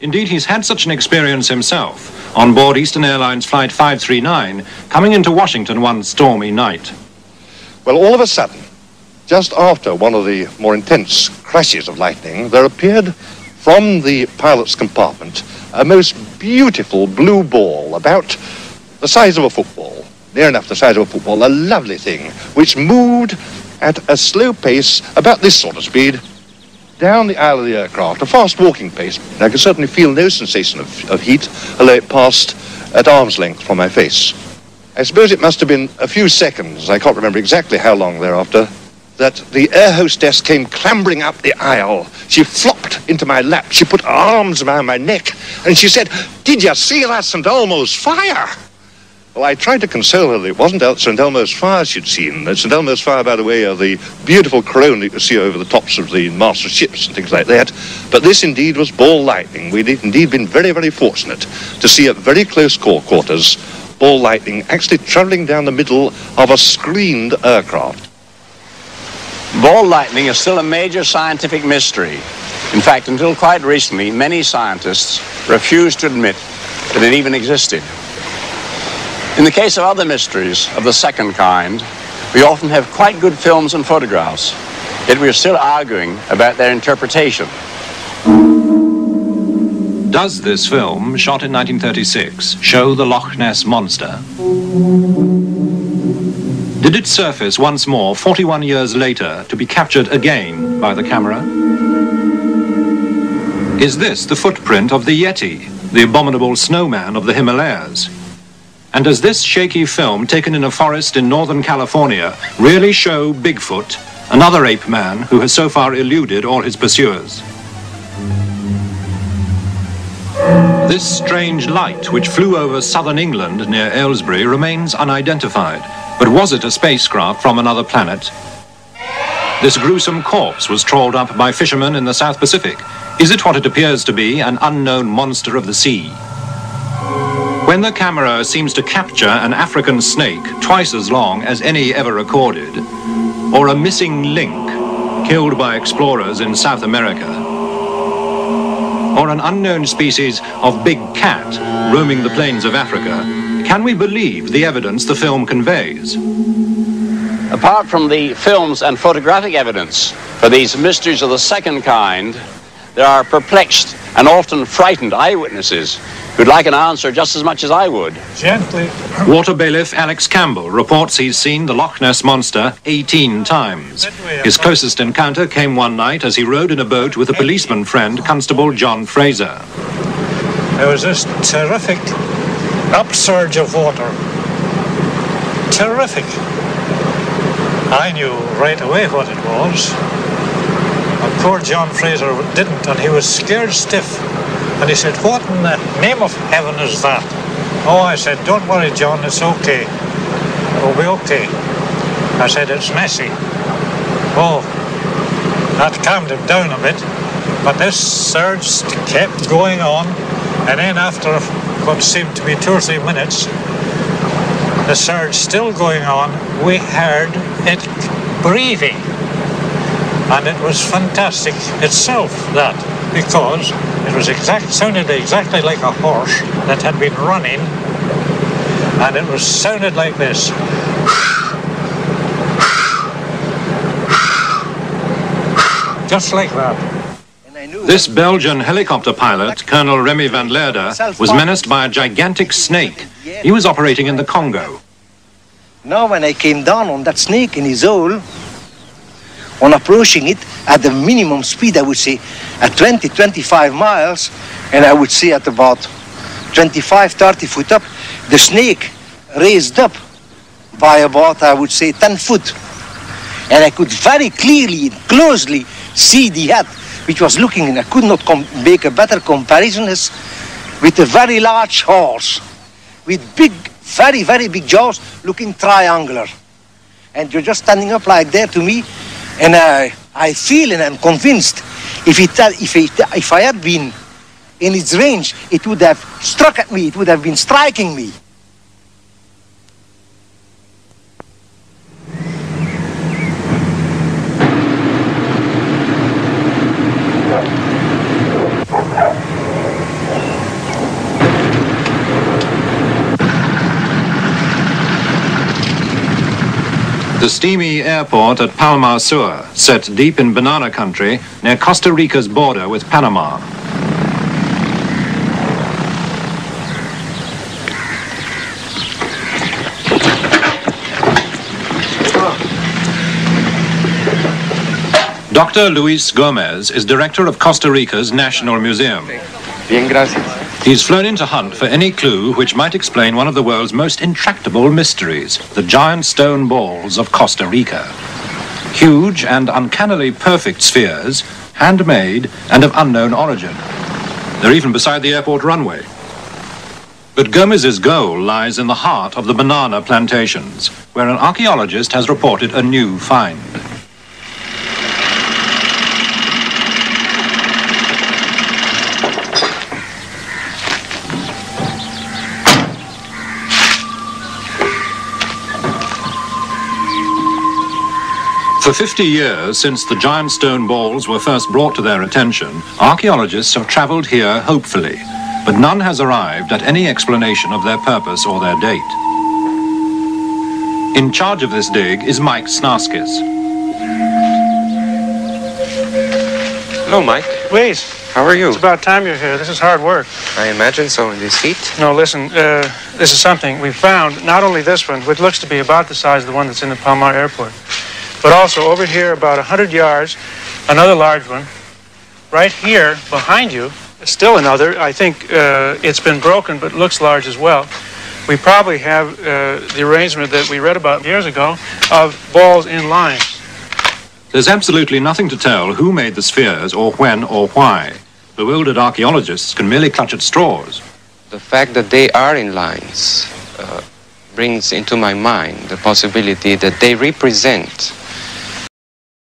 Indeed, he's had such an experience himself on board Eastern Airlines Flight 539, coming into Washington one stormy night. Well, all of a sudden, just after one of the more intense crashes of lightning, there appeared from the pilot's compartment a most beautiful blue ball, about the size of a football, near enough the size of a football, a lovely thing, which moved at a slow pace, about this sort of speed, down the aisle of the aircraft, a fast walking pace. I could certainly feel no sensation of heat, although it passed at arm's length from my face. I suppose it must have been a few seconds, I can't remember exactly how long thereafter, that the air hostess came clambering up the aisle. She flopped into my lap, she put her arms around my neck, and she said, "Did you see that St. Elmo's fire?" Well, I tried to console her that it wasn't St. Elmo's fire she'd seen. St. Elmo's fire, by the way, are the beautiful corona you can see over the tops of the masts of ships and things like that. But this indeed was ball lightning. We'd indeed been very, very fortunate to see at very close quarters ball lightning actually travelling down the middle of a screened aircraft. Ball lightning is still a major scientific mystery. In fact, until quite recently, many scientists refused to admit that it even existed. In the case of other mysteries of the second kind, we often have quite good films and photographs, yet we are still arguing about their interpretation. Does this film, shot in 1936, show the Loch Ness Monster? Did it surface once more 41 years later to be captured again by the camera? Is this the footprint of the Yeti, the abominable snowman of the Himalayas? And does this shaky film, taken in a forest in Northern California, really show Bigfoot, another ape man who has so far eluded all his pursuers? This strange light, which flew over southern England near Aylesbury, remains unidentified. But was it a spacecraft from another planet? This gruesome corpse was trawled up by fishermen in the South Pacific. Is it what it appears to be, an unknown monster of the sea? When the camera seems to capture an African snake twice as long as any ever recorded, or a missing link killed by explorers in South America, or an unknown species of big cat roaming the plains of Africa, can we believe the evidence the film conveys? Apart from the films and photographic evidence for these mysteries of the second kind, there are perplexed and often frightened eyewitnesses who'd like an answer just as much as I would. Gently. Water bailiff Alex Campbell reports he's seen the Loch Ness Monster 18 times. His closest encounter came one night as he rowed in a boat with a policeman friend, Constable John Fraser. There was this terrific upsurge of water. Terrific. I knew right away what it was. But poor John Fraser didn't, and he was scared stiff. And he said, "What in the name of heaven is that?" Oh, I said, "Don't worry, John, it's okay. It'll be okay." I said, "It's messy." Oh, that calmed him down a bit. But this surge kept going on. And then after what seemed to be 2 or 3 minutes, the surge still going on, we heard it breathing. And it was fantastic itself, that, because it was sounded exactly like a horse that had been running, and it was sounded like this. Just like that. This Belgian helicopter pilot, Colonel Remy van Leerde, was menaced by a gigantic snake. He was operating in the Congo. Now when I came down on that snake in his hole, on approaching it at the minimum speed, I would say at 20-25 miles, and I would say at about 25-30 foot up, the snake raised up by about, I would say, 10 foot. And I could very clearly and closely see the head, which was looking, and I could not make a better comparison, as with a very large horse, with big, very, very big jaws, looking triangular. And you're just standing up like that to me, and I feel and I'm convinced if I had been in its range, it would have struck at me, it would have been striking me. The steamy airport at Palma Sur, set deep in banana country near Costa Rica's border with Panama. Dr. Luis Gomez is director of Costa Rica's National Museum. Bien, gracias. He's flown in to hunt for any clue which might explain one of the world's most intractable mysteries, the giant stone balls of Costa Rica. Huge and uncannily perfect spheres, handmade and of unknown origin. They're even beside the airport runway. But Gomez's goal lies in the heart of the banana plantations, where an archaeologist has reported a new find. For 50 years, since the giant stone balls were first brought to their attention, archaeologists have traveled here hopefully, but none has arrived at any explanation of their purpose or their date. In charge of this dig is Mike Snarskis. Hello, Mike. Please. How are you? It's about time you're here. This is hard work. I imagine so in this heat. No, listen, this is something we found, not only this one, which looks to be about the size of the one that's in the Palmar Airport, but also over here about 100 yards, another large one. Right here behind you, still another. I think it's been broken, but looks large as well. We probably have the arrangement that we read about years ago of balls in lines. There's absolutely nothing to tell who made the spheres or when or why. Bewildered archaeologists can merely clutch at straws. The fact that they are in lines brings into my mind the possibility that they represent